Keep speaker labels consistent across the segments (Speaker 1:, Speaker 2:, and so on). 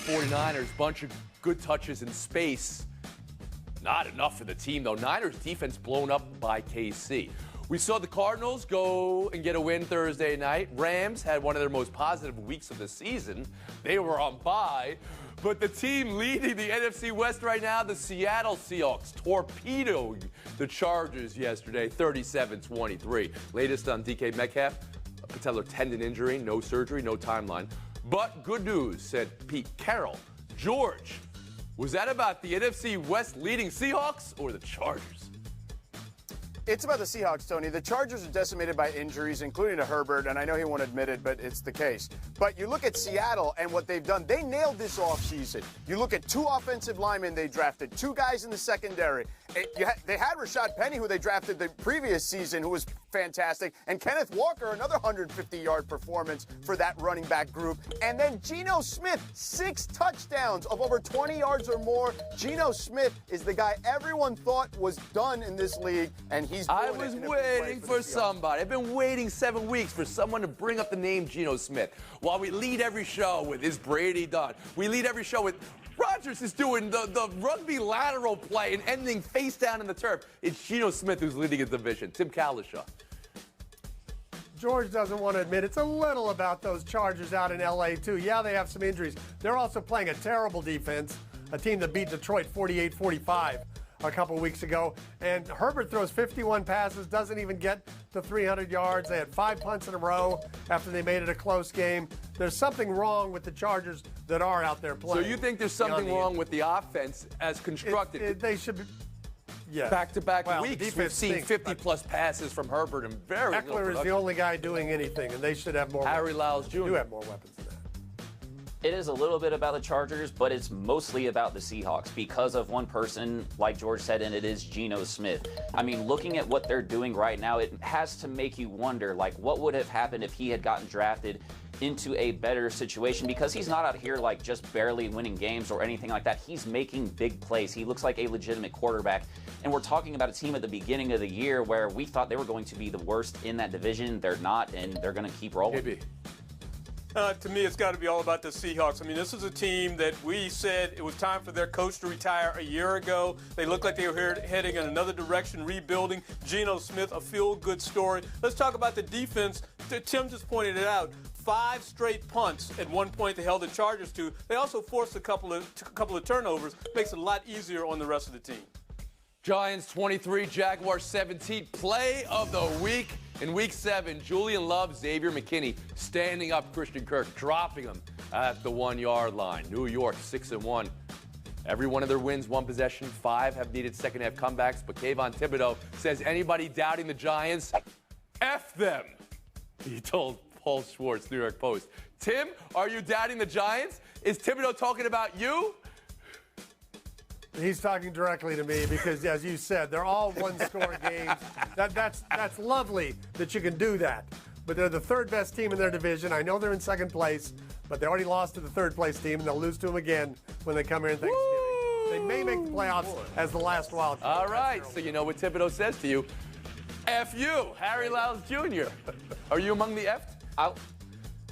Speaker 1: 49ers, bunch of good touches in space. Not enough for the team, though. Niners defense blown up by KC. We saw the Cardinals go and get a win Thursday night. Rams had one of their most positive weeks of the season. They were on bye. But the team leading the NFC West right now, the Seattle Seahawks, torpedoed the Chargers yesterday, 37-23. Latest on DK Metcalf, a patellar tendon injury, no surgery, no timeline. But good news, said Pete Carroll. George, was that about the NFC West leading Seahawks or the Chargers?
Speaker 2: It's about the Seahawks, Tony. The Chargers are decimated by injuries, including to Herbert, and I know he won't admit it, but it's the case. But you look at Seattle and what they've done. They nailed this offseason. You look at 2 offensive linemen they drafted, 2 guys in the secondary. They had Rashad Penny, who they drafted the previous season, who was fantastic, and Kenneth Walker, another 150-yard performance for that running back group. And then Geno Smith, 6 touchdowns of over 20 yards or more. Geno Smith is the guy everyone thought was done in this league, and he's doing
Speaker 1: I was waiting for somebody. I've been waiting 7 weeks for someone to bring up the name Geno Smith. While we lead every show with "Is Brady done?" We lead every show with Rodgers is doing the rugby lateral play and ending face down in the turf. It's Geno Smith who's leading his division. Tim Kalishaw.
Speaker 3: George doesn't want to admit it's a little about those Chargers out in L.A. too. Yeah, they have some injuries. They're also playing a terrible defense, a team that beat Detroit 48-45 a couple weeks ago. And Herbert throws 51 passes, doesn't even get to 300 yards. They had 5 punts in a row after they made it a close game. There's something wrong with the Chargers that are out there playing.
Speaker 1: So you think there's something wrong with the offense as constructed?
Speaker 3: They should be. Yeah.
Speaker 1: Back-to-back weeks, we've seen 50-plus passes from Herbert and very little
Speaker 3: Eckler is the only guy doing anything, and they should have more
Speaker 1: Harry Lyles Jr.
Speaker 3: They do have more weapons than that.
Speaker 4: It is a little bit about the Chargers, but it's mostly about the Seahawks because of one person, like George said, and it is Geno Smith. I mean, looking at what they're doing right now, it has to make you wonder, like, what would have happened if he had gotten drafted into a better situation, because he's not out here like just barely winning games or anything like that. He's making big plays. He looks like a legitimate quarterback. And we're talking about a team at the beginning of the year where we thought they were going to be the worst in that division. They're not, and they're going to keep rolling.
Speaker 5: To me, it's got to be all about the Seahawks. I mean, this is a team that we said it was time for their coach to retire a year ago. They looked like they were heading in another direction, rebuilding. Geno Smith, a feel-good story. Let's talk about the defense. Tim just pointed it out. 5 straight punts at one point they held the Chargers to. They also forced a couple of turnovers. Makes it a lot easier on the rest of the team.
Speaker 1: Giants 23, Jaguars 17. Play of the week in Week 7. Julian Love, Xavier McKinney standing up Christian Kirk, dropping him at the 1-yard line. New York 6-1. Every one of their wins, 1 possession. 5 have needed second-half comebacks. But Kayvon Thibodeau says anybody doubting the Giants, F them, he told Paul Schwartz, New York Post. Tim, are you doubting the Giants? Is Thibodeau talking about you?
Speaker 3: He's talking directly to me because, as you said, they're all one-score games. That's lovely that you can do that. But they're the 3rd best team in their division. I know they're in 2nd place, but they already lost to the 3rd-place team, and they'll lose to them again when they come here in Thanksgiving. They may make the playoffs as the last wild card.
Speaker 1: All right, so you know what Thibodeau says to you. F you, Harry Lyles Jr. Are you among the F'd?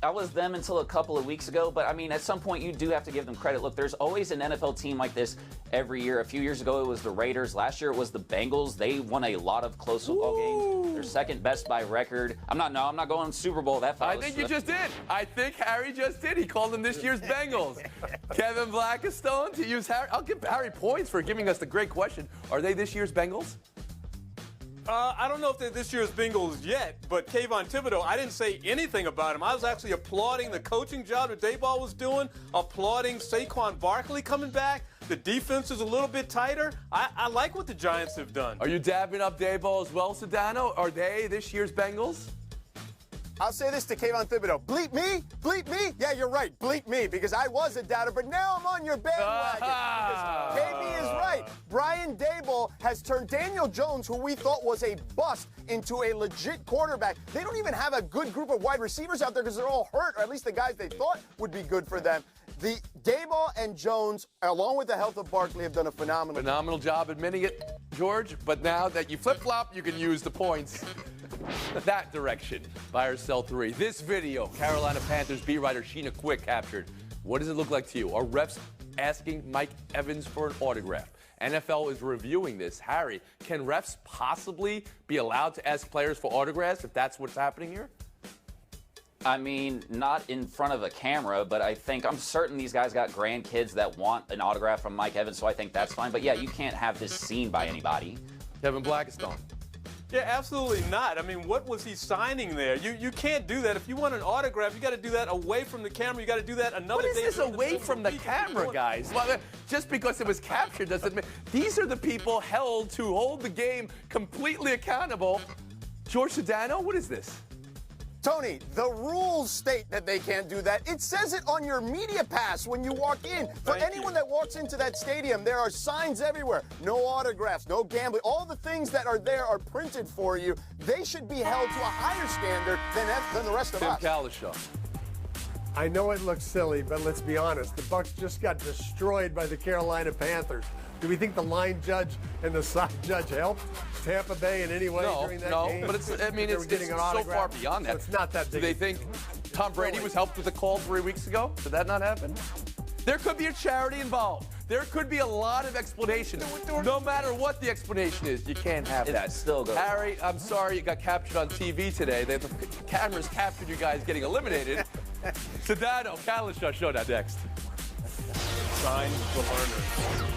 Speaker 4: I was them until a couple of weeks ago, but I mean, at some point you do have to give them credit. Look, there's always an NFL team like this every year. A few years ago it was the Raiders. Last year it was the Bengals. They won a lot of close football games. They're 2nd best by record. I'm not going Super Bowl that far.
Speaker 1: I think you just did. I think Harry just did. He called them this year's Bengals. Kevin Blackistone to use Harry. I'll give Harry points for giving us the great question. Are they this year's Bengals?
Speaker 5: I don't know if they're this year's Bengals yet, but Kayvon Thibodeau, I didn't say anything about him. I was actually applauding the coaching job that Daboll was doing, applauding Saquon Barkley coming back. The defense is a little bit tighter. I like what the Giants have done.
Speaker 1: Are you dabbing up Daboll as well, Sedano? Are they this year's Bengals?
Speaker 2: I'll say this to Kayvon Thibodeau. Bleep me? Bleep me? Yeah, you're right. Bleep me, because I was a doubter, but now I'm on your bandwagon. Because KB is right. Brian Daboll has turned Daniel Jones, who we thought was a bust, into a legit quarterback. They don't even have a good group of wide receivers out there because they're all hurt, or at least the guys they thought would be good for them. The Daboll and Jones, along with the health of Barkley, have done a phenomenal
Speaker 1: job admitting it, George. But now that you flip-flop, you can use the points that direction. Buy or sell 3. This video, Carolina Panthers beat writer Sheena Quick captured What does it look like to you? Are refs asking Mike Evans for an autograph? NFL is reviewing this. Harry, can refs possibly be allowed to ask players for autographs if that's what's happening here?
Speaker 4: I mean, not in front of a camera, but I'm certain these guys got grandkids that want an autograph from Mike Evans, so I think that's fine. But yeah, you can't have this seen by anybody.
Speaker 1: Kevin Blackistone.
Speaker 5: Yeah, absolutely not. I mean, what was he signing there? You can't do that. If you want an autograph, you got to do that away from the camera. You got to do that another day.
Speaker 1: What is this away from the camera, guys? Well, just because it was captured doesn't mean these are the people held to hold the game completely accountable. George Sedano, what is this?
Speaker 2: Tony, the rules state that they can't do that. It says it on your media pass when you walk in. For anyone that walks into that stadium, there are signs everywhere. No autographs, no gambling. All the things that are there are printed for you. They should be held to a higher standard than the rest of us.
Speaker 1: Tim Kalishaw.
Speaker 3: I know it looks silly, but let's be honest. The Bucs just got destroyed by the Carolina Panthers. Do we think the line judge and the side judge helped Tampa Bay in any way during that game?
Speaker 1: No, but it's so far beyond that.
Speaker 3: So it's not that big.
Speaker 1: Do they think Tom Brady was helped with a call 3 weeks ago? Did that not happen? There could be a charity involved. There could be a lot of explanation. No matter what the explanation is, you can't have that.
Speaker 4: Still goes
Speaker 1: Harry, I'm sorry you got captured on TV today. The cameras captured you guys getting eliminated. Sedano, Kalishaw, show that next.
Speaker 5: Sign the learners.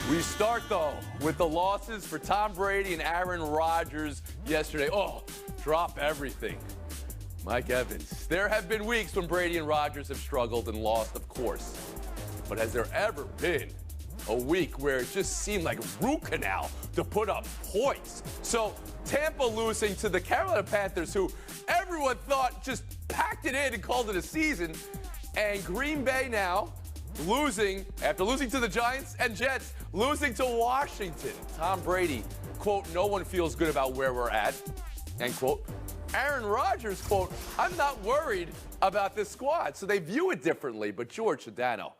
Speaker 1: We start, though, with the losses for Tom Brady and Aaron Rodgers yesterday. Oh, drop everything. Mike Evans. There have been weeks when Brady and Rodgers have struggled and lost, of course. But has there ever been a week where it just seemed like root canal to put up points? So Tampa losing to the Carolina Panthers, who everyone thought just packed it in and called it a season. And Green Bay now losing, after losing to the Giants and Jets, losing to Washington. Tom Brady, quote, no one feels good about where we're at, end quote. Aaron Rodgers, quote, I'm not worried about this squad. So they view it differently. But George Sedano,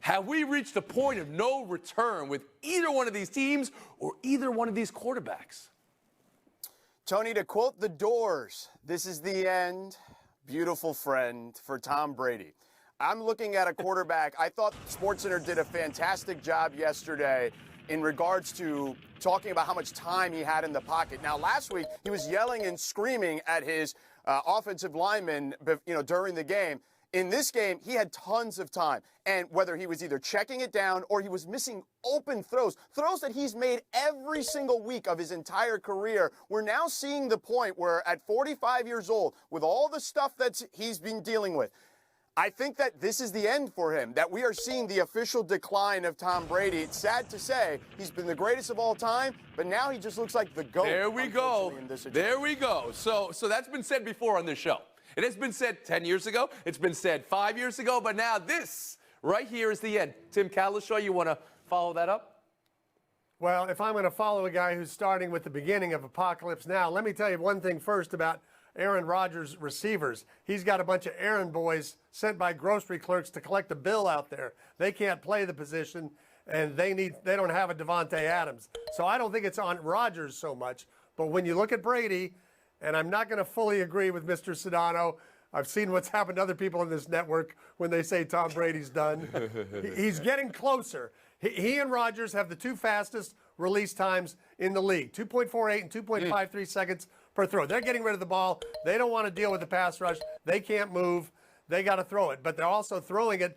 Speaker 1: have we reached a point of no return with either one of these teams or either one of these quarterbacks?
Speaker 2: Tony, to quote The Doors, this is the end, beautiful friend, for Tom Brady. I'm looking at a quarterback. I thought SportsCenter did a fantastic job yesterday in regards to talking about how much time he had in the pocket. Now, last week, he was yelling and screaming at his offensive linemen, during the game. In this game, he had tons of time. And whether he was either checking it down or he was missing open throws that he's made every single week of his entire career, we're now seeing the point where at 45 years old, with all the stuff that he's been dealing with, I think that this is the end for him, that we are seeing the official decline of Tom Brady. It's sad to say he's been the greatest of all time, but now he just looks like the GOAT.
Speaker 1: There we go. There we go. So that's been said before on this show. It has been said 10 years ago. It's been said 5 years ago. But now this right here is the end. Tim Kalishaw, you want to follow that up?
Speaker 3: Well, if I'm going to follow a guy who's starting with the beginning of Apocalypse Now, let me tell you one thing first about Aaron Rodgers' receivers. He's got a bunch of errand boys sent by grocery clerks to collect a bill out there. They can't play the position, and they don't have a Devontae Adams. So I don't think it's on Rodgers so much. But when you look at Brady, and I'm not going to fully agree with Mr. Sedano. I've seen what's happened to other people in this network when they say Tom Brady's done. He's getting closer. He and Rodgers have the two fastest release times in the league, 2.48 and 2.53 seconds per throw. They're getting rid of the ball. They don't want to deal with the pass rush. They can't move. They got to throw it. But they're also throwing it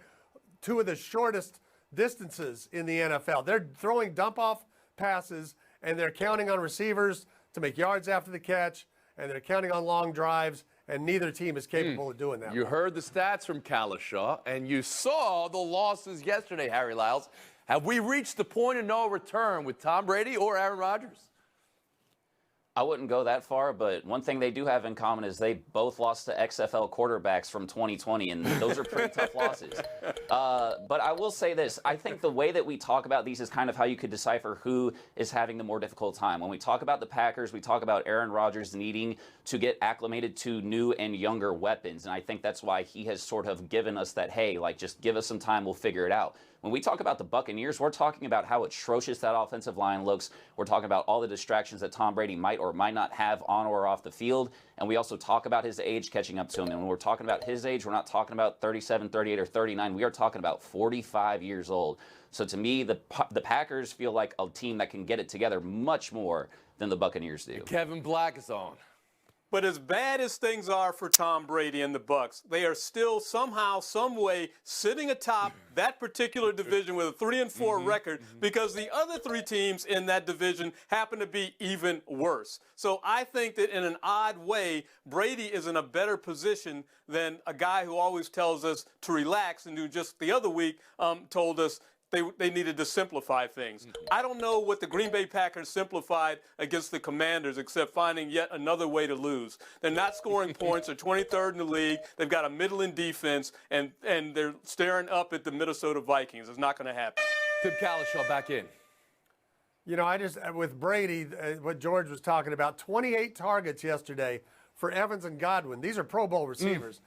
Speaker 3: two of the shortest distances in the NFL. They're throwing dump-off passes, and they're counting on receivers to make yards after the catch, and they're counting on long drives, and neither team is capable of doing that.
Speaker 1: You heard the stats from Kalishaw, and you saw the losses yesterday, Harry Lyles. Have we reached the point of no return with Tom Brady or Aaron Rodgers?
Speaker 4: I wouldn't go that far, but one thing they do have in common is they both lost to XFL quarterbacks from 2020, and those are pretty tough losses. But I will say this. I think the way that we talk about these is kind of how you could decipher who is having the more difficult time. When we talk about the Packers, we talk about Aaron Rodgers needing to get acclimated to new and younger weapons, and I think that's why he has sort of given us that, hey, like, just give us some time, we'll figure it out. When we talk about the Buccaneers, we're talking about how atrocious that offensive line looks. We're talking about all the distractions that Tom Brady might or might not have on or off the field. And we also talk about his age catching up to him. And when we're talking about his age, we're not talking about 37, 38, or 39. We are talking about 45 years old. So to me, the Packers feel like a team that can get it together much more than the Buccaneers do.
Speaker 1: Kevin Black is on.
Speaker 5: But as bad as things are for Tom Brady and the Bucs, they are still somehow, some way sitting atop that particular division with a 3-4 record because the other three teams in that division happen to be even worse. So I think that in an odd way, Brady is in a better position than a guy who always tells us to relax and who just the other week told us they needed to simplify things. I don't know what the Green Bay Packers simplified against the Commanders except finding yet another way to lose. They're not scoring points. They're 23rd in the league. They've got a middling defense, and they're staring up at the Minnesota Vikings. It's not going to happen.
Speaker 1: Tim Kalishaw back in.
Speaker 3: You know, with Brady, what George was talking about, 28 targets yesterday for Evans and Godwin. These are Pro Bowl receivers.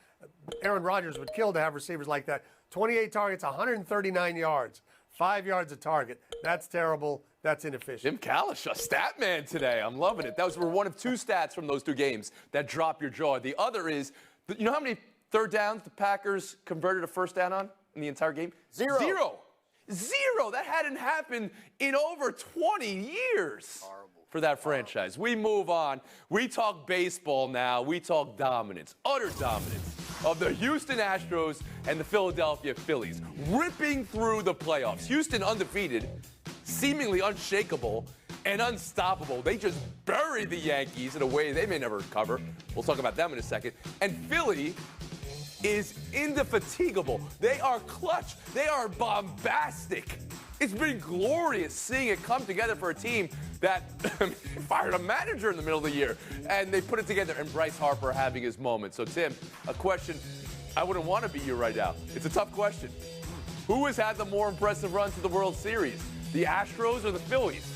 Speaker 3: Aaron Rodgers would kill to have receivers like that. 28 targets, 139 yards, 5 yards a target. That's terrible. That's inefficient.
Speaker 1: Tim Kalishaw, stat man today. I'm loving it. Those were one of two stats from those two games that drop your jaw. The other is, you know how many third downs the Packers converted a first down on in the entire game? Zero. That hadn't happened in over 20 years. For that franchise. We move on. We talk baseball now. We talk dominance, utter dominance of the Houston Astros and the Philadelphia Phillies, ripping through the playoffs. Houston undefeated, seemingly unshakable and unstoppable. They just buried the Yankees in a way they may never recover. We'll talk about them in a second. And Philly is indefatigable. They are clutch. They are bombastic. It's been glorious seeing it come together for a team that fired a manager in the middle of the year, and they put it together, and Bryce Harper having his moment. So, Tim, a question I wouldn't want to be you right now. It's a tough question. Who has had the more impressive run to the World Series, the Astros or the Phillies?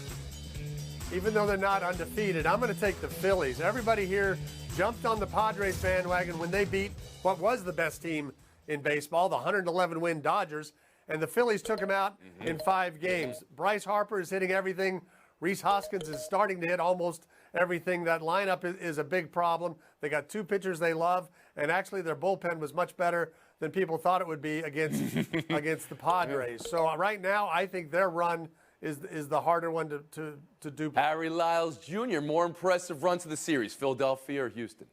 Speaker 3: Even though they're not undefeated, I'm going to take the Phillies. Everybody here jumped on the Padres bandwagon when they beat what was the best team in baseball, the 111-win Dodgers, and the Phillies took them out in 5 games. Bryce Harper is hitting everything. Rhys Hoskins is starting to hit almost everything. That lineup is a big problem. They got 2 pitchers they love, and actually their bullpen was much better than people thought it would be against the Padres. So right now, I think their run is the harder one to do.
Speaker 1: Harry Lyles Jr., more impressive run to the series, Philadelphia or Houston?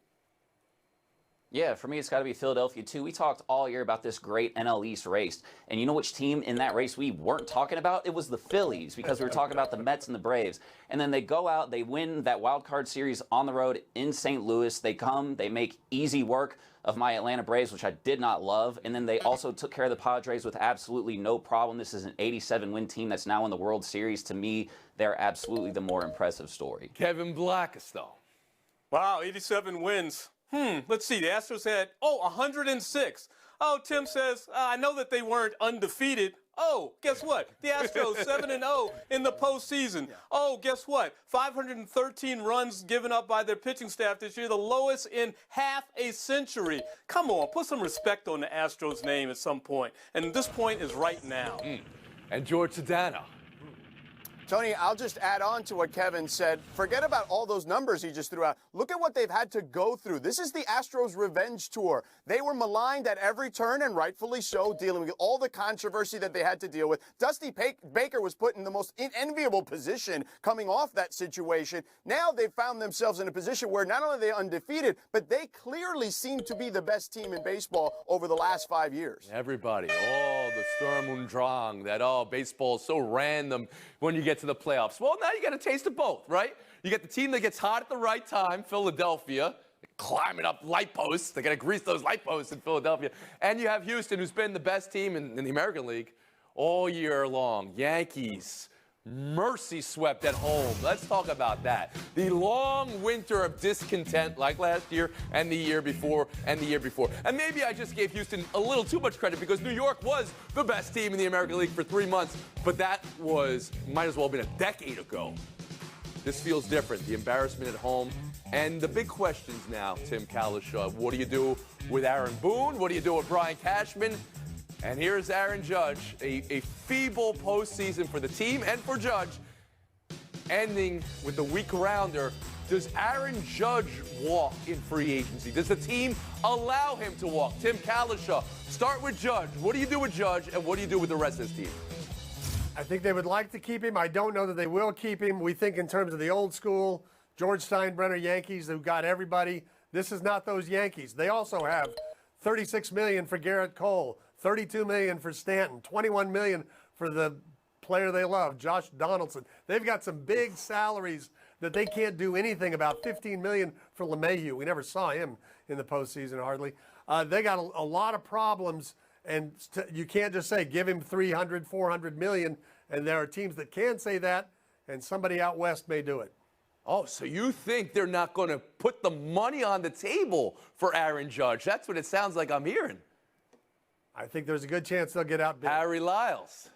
Speaker 4: Yeah, for me, it's got to be Philadelphia, too. We talked all year about this great NL East race. And you know which team in that race we weren't talking about? It was the Phillies, because we were talking about the Mets and the Braves. And then they go out, they win that wild card series on the road in St. Louis. They come, they make easy work of my Atlanta Braves, which I did not love. And then they also took care of the Padres with absolutely no problem. This is an 87-win team that's now in the World Series. To me, they're absolutely the more impressive story.
Speaker 1: Kevin Blackistone.
Speaker 5: Wow, 87 wins. Let's see. The Astros had, 106. Oh, Tim says, I know that they weren't undefeated. Oh, guess what? The Astros 7-0 in the postseason. Oh, guess what? 513 runs given up by their pitching staff this year, the lowest in half a century. Come on, put some respect on the Astros name at some point. And this point is right now.
Speaker 1: And George Sedano.
Speaker 2: Tony, I'll just add on to what Kevin said. Forget about all those numbers he just threw out. Look at what they've had to go through. This is the Astros revenge tour. They were maligned at every turn, and rightfully so, dealing with all the controversy that they had to deal with. Dusty Baker was put in the most enviable position coming off that situation. Now they've found themselves in a position where not only are they undefeated, but they clearly seem to be the best team in baseball over the last 5 years.
Speaker 1: Everybody, the Sturm und Drang, that, baseball is so random when you get to the playoffs. Well, now you got a taste of both, right? You get the team that gets hot at the right time, Philadelphia, climbing up light posts. They got to grease those light posts in Philadelphia. And you have Houston, who's been the best team in the American League all year long. Yankees, mercy swept at home. Let's talk about that. The long winter of discontent like last year and the year before and the year before. And maybe I just gave Houston a little too much credit because New York was the best team in the American League for 3 months, but that might as well have been a decade ago. This feels different. The embarrassment at home. And the big questions now, Tim Kalishaw. What do you do with Aaron Boone? What do you do with Brian Cashman? And here's Aaron Judge, a feeble postseason for the team and for Judge, ending with the week rounder. Does Aaron Judge walk in free agency? Does the team allow him to walk? Tim Kalisha, start with Judge. What do you do with Judge, and what do you do with the rest of his team?
Speaker 3: I think they would like to keep him. I don't know that they will keep him. We think in terms of the old school George Steinbrenner Yankees who got everybody. This is not those Yankees. They also have $36 million for Garrett Cole, $32 million for Stanton, $21 million for the player they love, Josh Donaldson. They've got some big salaries that they can't do anything about. $15 million for LeMahieu. We never saw him in the postseason hardly. They got a lot of problems, and you can't just say give him $300, $400 million. And there are teams that can say that, and somebody out west may do it.
Speaker 1: Oh, so you think they're not going to put the money on the table for Aaron Judge? That's what it sounds like I'm hearing.
Speaker 3: I think there's a good chance they'll get outbid.
Speaker 1: Harry Lyles.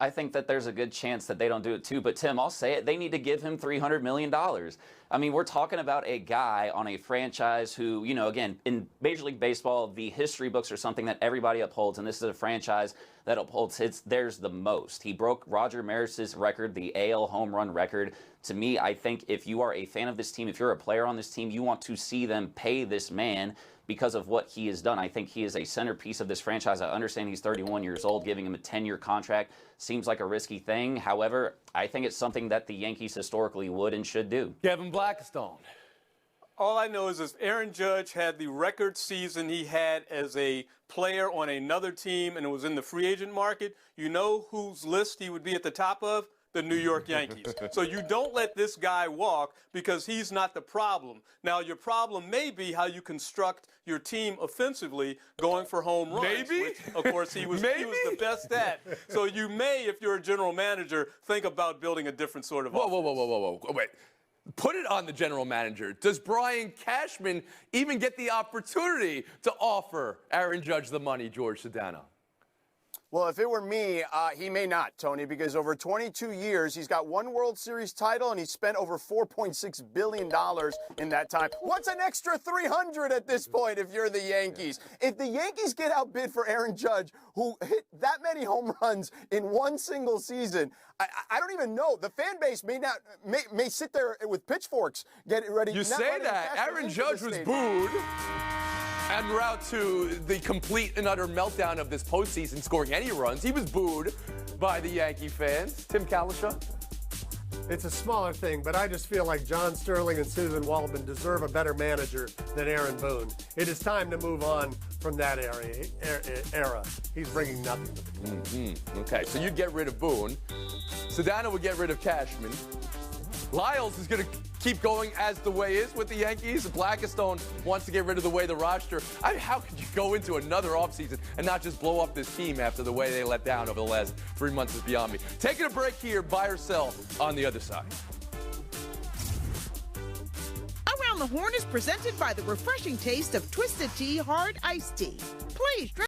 Speaker 4: I think that there's a good chance that they don't do it too. But, Tim, I'll say it. They need to give him $300 million. I mean, we're talking about a guy on a franchise who, you know, again, in Major League Baseball, the history books are something that everybody upholds, and this is a franchise that upholds theirs the most. He broke Roger Maris's record, the AL home run record. To me, I think if you are a fan of this team, if you're a player on this team, you want to see them pay this man because of what he has done. I think he is a centerpiece of this franchise. I understand he's 31 years old. Giving him a 10-year contract seems like a risky thing. However, I think it's something that the Yankees historically would and should do.
Speaker 1: Kevin Blackstone.
Speaker 5: All I know is if Aaron Judge had the record season he had as a player on another team and it was in the free agent market, you know whose list he would be at the top of? The New York Yankees. So you don't let this guy walk because he's not the problem. Now, your problem may be how you construct your team offensively going for home runs.
Speaker 1: Maybe?
Speaker 5: Which, of course, he was the best at. So you may, if you're a general manager, think about building a different sort of offense.
Speaker 1: Whoa. Wait. Put it on the general manager. Does Brian Cashman even get the opportunity to offer Aaron Judge the money, George Sedano?
Speaker 2: Well, if it were me, he may not, Tony, because over 22 years, he's got one World Series title, and he's spent over $4.6 billion in that time. What's an extra $300 at this point if you're the Yankees? If the Yankees get outbid for Aaron Judge, who hit that many home runs in one single season, I don't even know. The fan base may sit there with pitchforks getting ready.
Speaker 1: You say that. Aaron Judge was booed en route to the complete and utter meltdown of this postseason, scoring any runs. He was booed by the Yankee fans. Tim Kalisha?
Speaker 3: It's a smaller thing, but I just feel like John Sterling and Susan Waldman deserve a better manager than Aaron Boone. It is time to move on from that era. He's bringing nothing to the team.
Speaker 1: Okay, so you'd get rid of Boone. Sedano would get rid of Cashman. Lyles is going to keep going as the way is with the Yankees. Blackstone wants to get rid of the way the roster. How could you go into another offseason and not just blow up this team after the way they let down over the last 3 months is beyond me. Taking a break here, buy or sell on the other side.
Speaker 6: Around the Horn is presented by the refreshing taste of Twisted Tea Hard Iced Tea. Please drink.